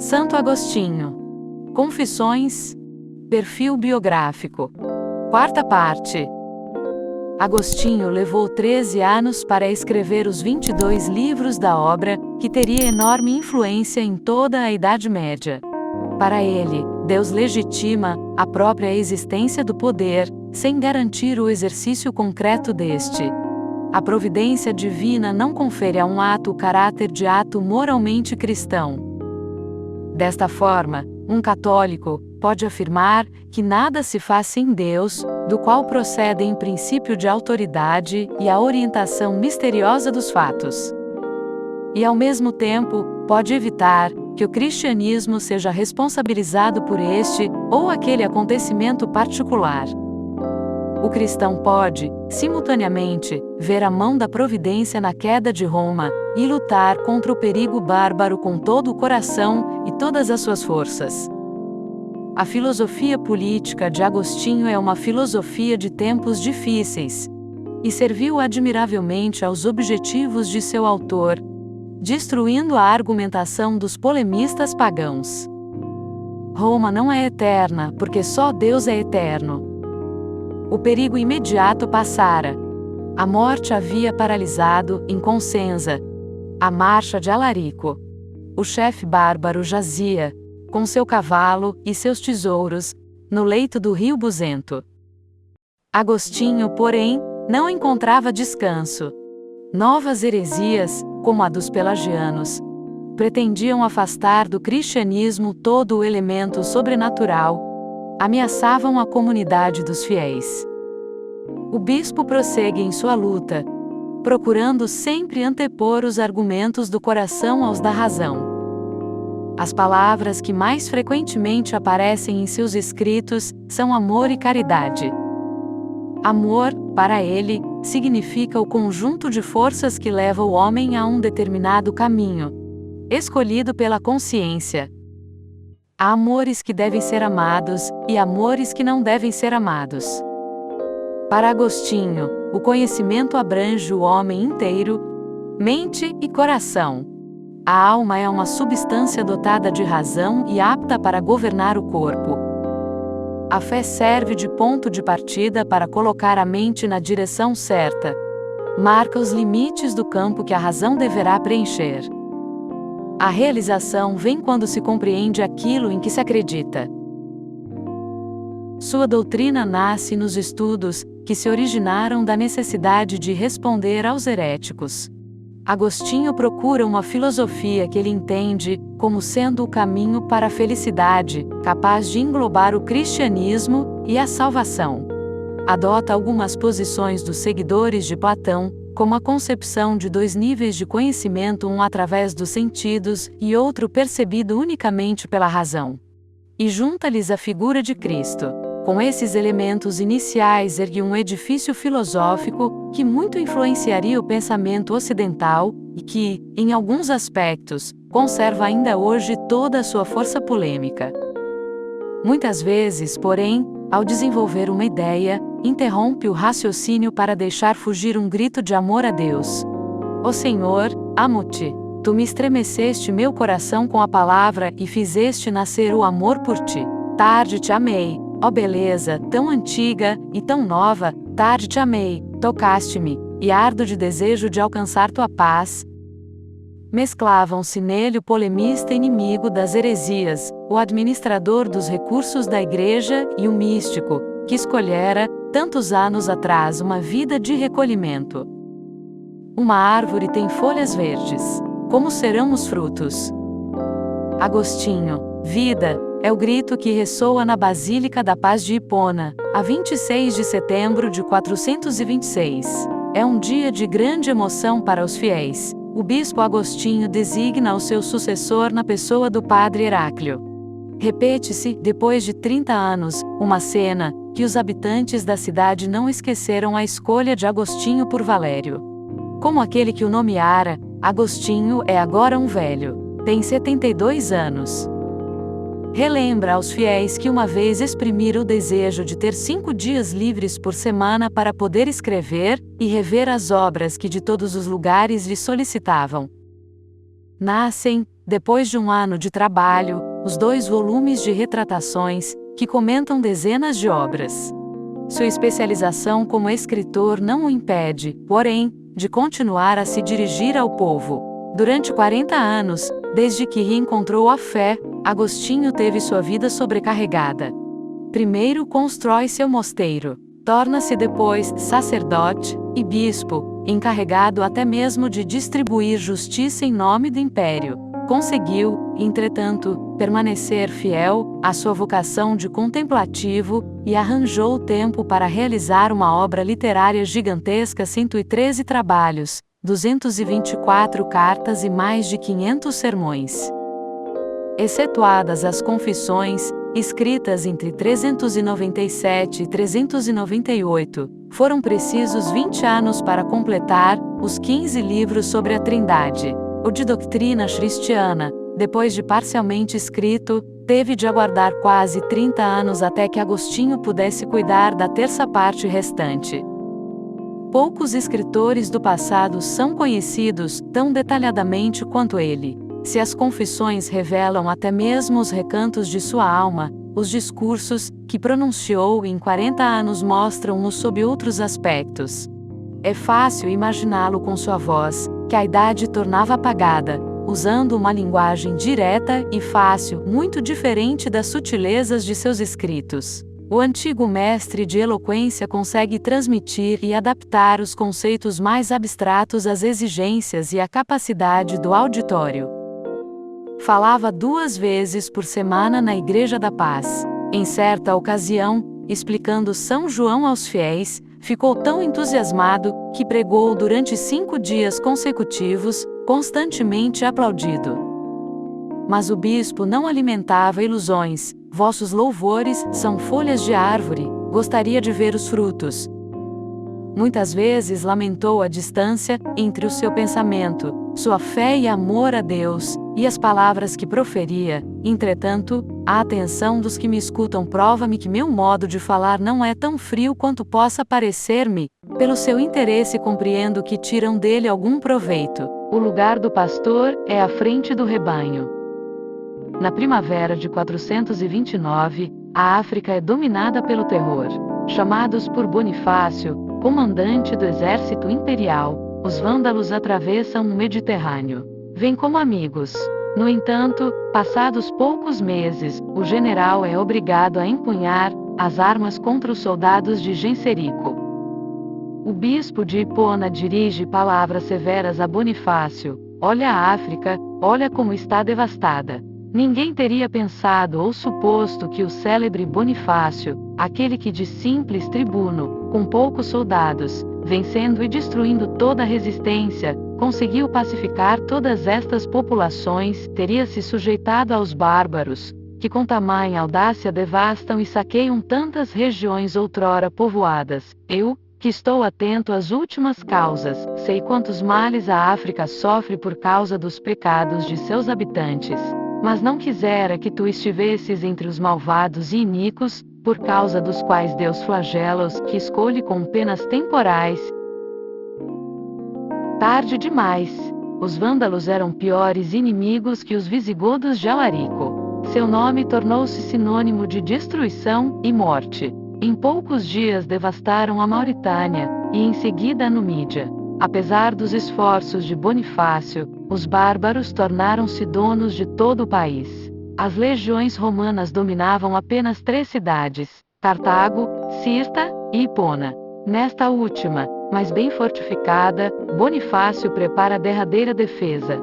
Santo Agostinho. Confissões. Perfil biográfico. Quarta parte. Agostinho levou 13 anos para escrever os 22 livros da obra, que teria enorme influência em toda a Idade Média. Para ele, Deus legitima a própria existência do poder, sem garantir o exercício concreto deste. A providência divina não confere a um ato o caráter de ato moralmente cristão. Desta forma, um católico pode afirmar que nada se faz sem Deus, do qual procedem princípio de autoridade e a orientação misteriosa dos fatos. E ao mesmo tempo, pode evitar que o cristianismo seja responsabilizado por este ou aquele acontecimento particular. O cristão pode, simultaneamente, ver a mão da providência na queda de Roma e lutar contra o perigo bárbaro com todo o coração e todas as suas forças. A filosofia política de Agostinho é uma filosofia de tempos difíceis, e serviu admiravelmente aos objetivos de seu autor, destruindo a argumentação dos polemistas pagãos. Roma não é eterna, porque só Deus é eterno. O perigo imediato passara. A morte havia paralisado, em Consenza, a marcha de Alarico. O chefe bárbaro jazia, com seu cavalo e seus tesouros, no leito do rio Buzento. Agostinho, porém, não encontrava descanso. Novas heresias, como a dos pelagianos, pretendiam afastar do cristianismo todo o elemento sobrenatural, ameaçavam a comunidade dos fiéis. O bispo prossegue em sua luta, procurando sempre antepor os argumentos do coração aos da razão. As palavras que mais frequentemente aparecem em seus escritos são amor e caridade. Amor, para ele, significa o conjunto de forças que leva o homem a um determinado caminho, escolhido pela consciência. Há amores que devem ser amados, e amores que não devem ser amados. Para Agostinho, o conhecimento abrange o homem inteiro, mente e coração. A alma é uma substância dotada de razão e apta para governar o corpo. A fé serve de ponto de partida para colocar a mente na direção certa. Marca os limites do campo que a razão deverá preencher. A realização vem quando se compreende aquilo em que se acredita. Sua doutrina nasce nos estudos que se originaram da necessidade de responder aos heréticos. Agostinho procura uma filosofia que ele entende como sendo o caminho para a felicidade, capaz de englobar o cristianismo e a salvação. Adota algumas posições dos seguidores de Platão, como a concepção de dois níveis de conhecimento, um através dos sentidos e outro percebido unicamente pela razão. E junta-lhes a figura de Cristo. Com esses elementos iniciais ergue um edifício filosófico que muito influenciaria o pensamento ocidental e que, em alguns aspectos, conserva ainda hoje toda a sua força polêmica. Muitas vezes, porém, ao desenvolver uma ideia, interrompe o raciocínio para deixar fugir um grito de amor a Deus. Ó Senhor, amo-te. Tu me estremeceste meu coração com a palavra e fizeste nascer o amor por ti. Tarde te amei, ó beleza, tão antiga e tão nova, tarde te amei, tocaste-me, e ardo de desejo de alcançar tua paz. Mesclavam-se nele o polemista inimigo das heresias, o administrador dos recursos da igreja e o místico, que escolhera, tantos anos atrás, uma vida de recolhimento. Uma árvore tem folhas verdes. Como serão os frutos? Agostinho, vida, é o grito que ressoa na Basílica da Paz de Hipona, a 26 de setembro de 426. É um dia de grande emoção para os fiéis. O bispo Agostinho designa o seu sucessor na pessoa do padre Heráclio. Repete-se, depois de 30 anos, uma cena que os habitantes da cidade não esqueceram: a escolha de Agostinho por Valério. Como aquele que o nomeara, Agostinho é agora um velho. Tem 72 anos. Relembra aos fiéis que uma vez exprimira o desejo de ter 5 dias livres por semana para poder escrever e rever as obras que de todos os lugares lhe solicitavam. Nascem, depois de um ano de trabalho, os 2 volumes de retratações, que comentam dezenas de obras. Sua especialização como escritor não o impede, porém, de continuar a se dirigir ao povo. Durante 40 anos, desde que reencontrou a fé, Agostinho teve sua vida sobrecarregada. Primeiro constrói seu mosteiro, torna-se depois sacerdote e bispo, encarregado até mesmo de distribuir justiça em nome do império. Conseguiu, entretanto, permanecer fiel à sua vocação de contemplativo e arranjou tempo para realizar uma obra literária gigantesca: 113 trabalhos, 224 cartas e mais de 500 sermões. Excetuadas as Confissões, escritas entre 397 e 398, foram precisos 20 anos para completar os 15 livros sobre a Trindade. O de doutrina cristiana, depois de parcialmente escrito, teve de aguardar quase 30 anos até que Agostinho pudesse cuidar da terça parte restante. Poucos escritores do passado são conhecidos tão detalhadamente quanto ele. Se as Confissões revelam até mesmo os recantos de sua alma, os discursos que pronunciou em 40 anos mostram-nos sob outros aspectos. É fácil imaginá-lo com sua voz, que a idade tornava apagada, usando uma linguagem direta e fácil, muito diferente das sutilezas de seus escritos. O antigo mestre de eloquência consegue transmitir e adaptar os conceitos mais abstratos às exigências e à capacidade do auditório. Falava 2 vezes por semana na Igreja da Paz. Em certa ocasião, explicando São João aos fiéis, ficou tão entusiasmado que pregou durante 5 dias consecutivos, constantemente aplaudido. Mas o bispo não alimentava ilusões. Vossos louvores são folhas de árvore, gostaria de ver os frutos. Muitas vezes lamentou a distância entre o seu pensamento, sua fé e amor a Deus, e as palavras que proferia. Entretanto, a atenção dos que me escutam prova-me que meu modo de falar não é tão frio quanto possa parecer-me. Pelo seu interesse compreendo que tiram dele algum proveito. O lugar do pastor é à frente do rebanho. Na primavera de 429, a África é dominada pelo terror. Chamados por Bonifácio, comandante do exército imperial, os vândalos atravessam o Mediterrâneo. Vêm como amigos. No entanto, passados poucos meses, o general é obrigado a empunhar as armas contra os soldados de Genserico. O bispo de Hipona dirige palavras severas a Bonifácio: olha a África, olha como está devastada. Ninguém teria pensado ou suposto que o célebre Bonifácio, aquele que de simples tribuno, com poucos soldados, vencendo e destruindo toda a resistência, conseguiu pacificar todas estas populações, teria se sujeitado aos bárbaros, que com tamanha audácia devastam e saqueiam tantas regiões outrora povoadas. Eu, que estou atento às últimas causas, sei quantos males a África sofre por causa dos pecados de seus habitantes. Mas não quisera que tu estivesses entre os malvados e iníquos, por causa dos quais Deus flagela-os, que escolhe com penas temporais. Tarde demais. Os vândalos eram piores inimigos que os visigodos de Alarico. Seu nome tornou-se sinônimo de destruição e morte. Em poucos dias devastaram a Mauritânia, e em seguida a Numídia. Apesar dos esforços de Bonifácio, os bárbaros tornaram-se donos de todo o país. As legiões romanas dominavam apenas 3 cidades: Cartago, Cirta e Hipona. Nesta última, mas bem fortificada, Bonifácio prepara a derradeira defesa.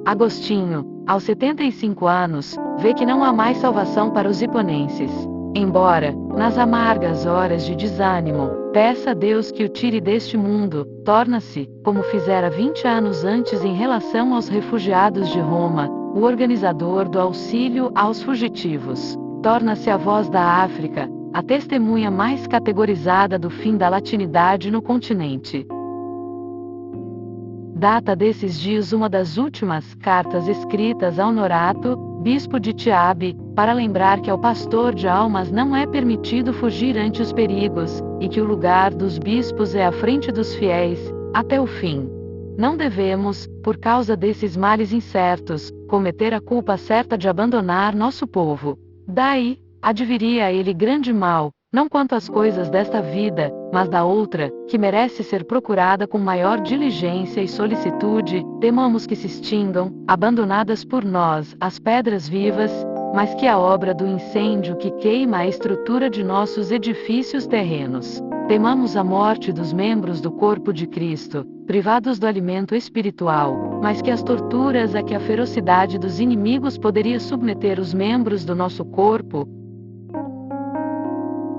Agostinho, aos 75 anos, vê que não há mais salvação para os hiponenses. Embora, nas amargas horas de desânimo, peça a Deus que o tire deste mundo, torna-se, como fizera 20 anos antes em relação aos refugiados de Roma, o organizador do auxílio aos fugitivos. Torna-se a voz da África, a testemunha mais categorizada do fim da latinidade no continente. Data desses dias uma das últimas cartas escritas a Honorato, bispo de Tiabe, para lembrar que ao pastor de almas não é permitido fugir ante os perigos, e que o lugar dos bispos é à frente dos fiéis, até o fim. Não devemos, por causa desses males incertos, cometer a culpa certa de abandonar nosso povo. Daí, adviria a ele grande mal, não quanto às coisas desta vida, mas da outra, que merece ser procurada com maior diligência e solicitude. Temamos que se extingam, abandonadas por nós, as pedras vivas, mas que a obra do incêndio que queima a estrutura de nossos edifícios terrenos. Temamos a morte dos membros do corpo de Cristo, privados do alimento espiritual, mas que as torturas a que a ferocidade dos inimigos poderia submeter os membros do nosso corpo.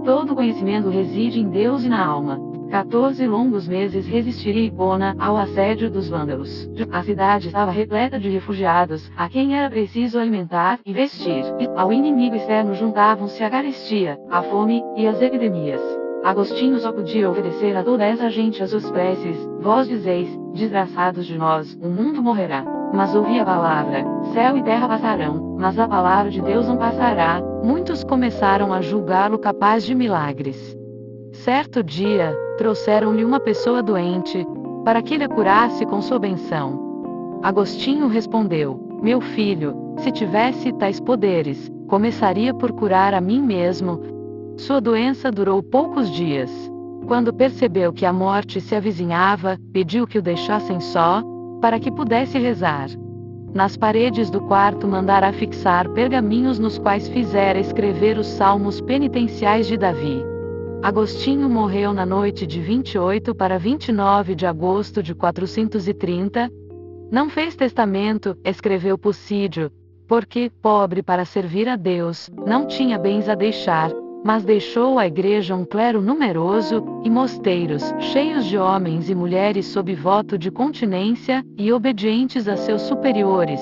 Todo conhecimento reside em Deus e na alma. 14 longos meses resistiria Hipona ao assédio dos vândalos. A cidade estava repleta de refugiados, a quem era preciso alimentar e vestir. Ao inimigo externo juntavam-se a carestia, a fome e as epidemias. Agostinho só podia oferecer a toda essa gente as suas preces. Vós dizeis, desgraçados de nós, o mundo morrerá. Mas ouvi a palavra, céu e terra passarão, mas a palavra de Deus não passará. Muitos começaram a julgá-lo capaz de milagres. Certo dia, trouxeram-lhe uma pessoa doente, para que lhe a curasse com sua benção. Agostinho respondeu: meu filho, se tivesse tais poderes, começaria por curar a mim mesmo. Sua doença durou poucos dias. Quando percebeu que a morte se avizinhava, pediu que o deixassem só, para que pudesse rezar. Nas paredes do quarto mandara afixar pergaminhos nos quais fizera escrever os salmos penitenciais de Davi. Agostinho morreu na noite de 28 para 29 de agosto de 430. Não fez testamento, escreveu Possídio, porque, pobre para servir a Deus, não tinha bens a deixar, mas deixou à igreja um clero numeroso, e mosteiros, cheios de homens e mulheres sob voto de continência, e obedientes a seus superiores.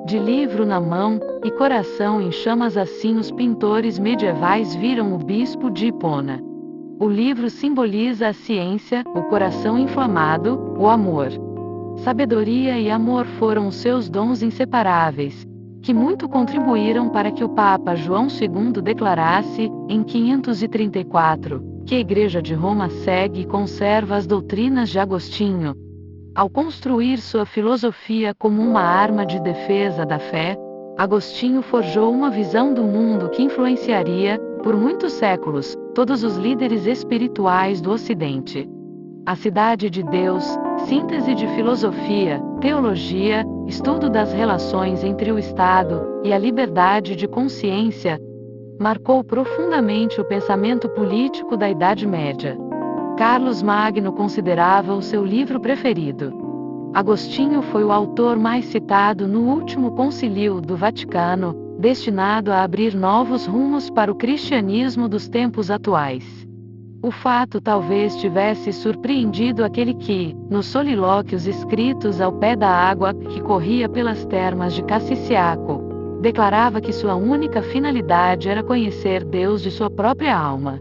De livro na mão, e coração em chamas, assim os pintores medievais viram o bispo de Hipona. O livro simboliza a ciência, o coração inflamado, o amor. Sabedoria e amor foram os seus dons inseparáveis, que muito contribuíram para que o Papa João II declarasse, em 534, que a Igreja de Roma segue e conserva as doutrinas de Agostinho. Ao construir sua filosofia como uma arma de defesa da fé, Agostinho forjou uma visão do mundo que influenciaria, por muitos séculos, todos os líderes espirituais do Ocidente. A Cidade de Deus, síntese de filosofia, teologia, estudo das relações entre o Estado e a liberdade de consciência, marcou profundamente o pensamento político da Idade Média. Carlos Magno considerava o seu livro preferido. Agostinho foi o autor mais citado no último concílio do Vaticano, destinado a abrir novos rumos para o cristianismo dos tempos atuais. O fato talvez tivesse surpreendido aquele que, nos solilóquios escritos ao pé da água que corria pelas termas de Cassiciaco, declarava que sua única finalidade era conhecer Deus de sua própria alma.